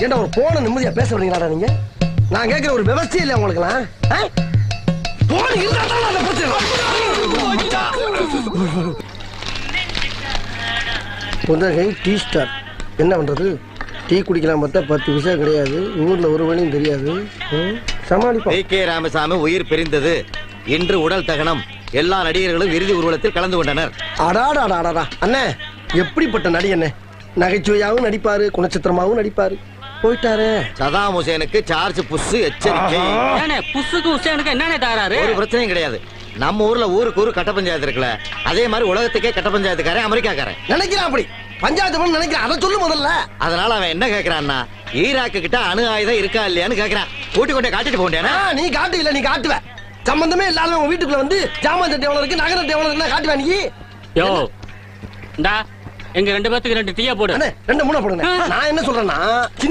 ஏன்டா ஒரு போன நிம்மதியா பேச வரீங்களாடா நீங்க? நான் கேட்கிற ஒரு விவசாயம் இல்லையா உங்களுக்குலாம்? போன் இருந்தா தான் அந்த பிரச்சனை. புதகை டீ ஸ்டார். என்ன பண்றது? டீ குடிக்கலாம் பார்த்தா 10 பைசா கிடையாது. ஊர்ல ஒரு வழியும் தெரியாது. சமாளிப்போம். கே ராமசாமி உயிர் பிரிந்தது. இன்று உடல் தகனம். எல்லா நடிகர்களும் இறுதி ஊர்வலத்தில் கலந்து கொண்டனர். அடாடாடாடா அண்ணே, எப்படிப்பட்ட நடிகண்ணே! நகைச்சுவையாவும் நடிப்பாரு, குணச்சித்திரமாவும் நடிப்பாரு. போயிட்டாரு. சதாம் ஹுசேனுக்கு சார்ஜ் புஷ் எச்சரிக்கை. புஷுக்கு ஹுசேனுக்கு என்னென்ன தகராறு? ஒரு பிரச்சனையும் கிடையாது. நம்ம ஊர்ல ஊருக்கு ஊரு கட்ட பஞ்சாயத்து இருக்குல்ல, அதே மாதிரி உலகத்துக்கே கட்ட பஞ்சாயத்துக்காரன் அமெரிக்காக்காரன் நினைக்கிறான். அப்படி பஞ்சாயத்து நினைக்கிறான். அதை சொல்லு முதல்ல. அதனால அவன் என்ன கேக்குறான்னா, ஈராக்கு கிட்ட அணு ஆயுதம் இருக்கா இல்லையான்னு கேக்குறான். கூட்டி கொண்டே காட்டிட்டு போண்டேனா? நீ காட்டு இல்ல, நீ காட்டுவ. சம்பந்தமே இல்லாத உங்க வீட்டுக்குள்ள வந்து ஜாமான் சட்டை எவ்வளவு இருக்கு, நகர எவ்வளவு இருக்குன்னா காட்டுவா நீ. யோ இந்தா எங்க 2 பேத்துக்கு 2 டீயா போடு. 2 3 போடுங்க. நான் என்ன சொல்றேன்னா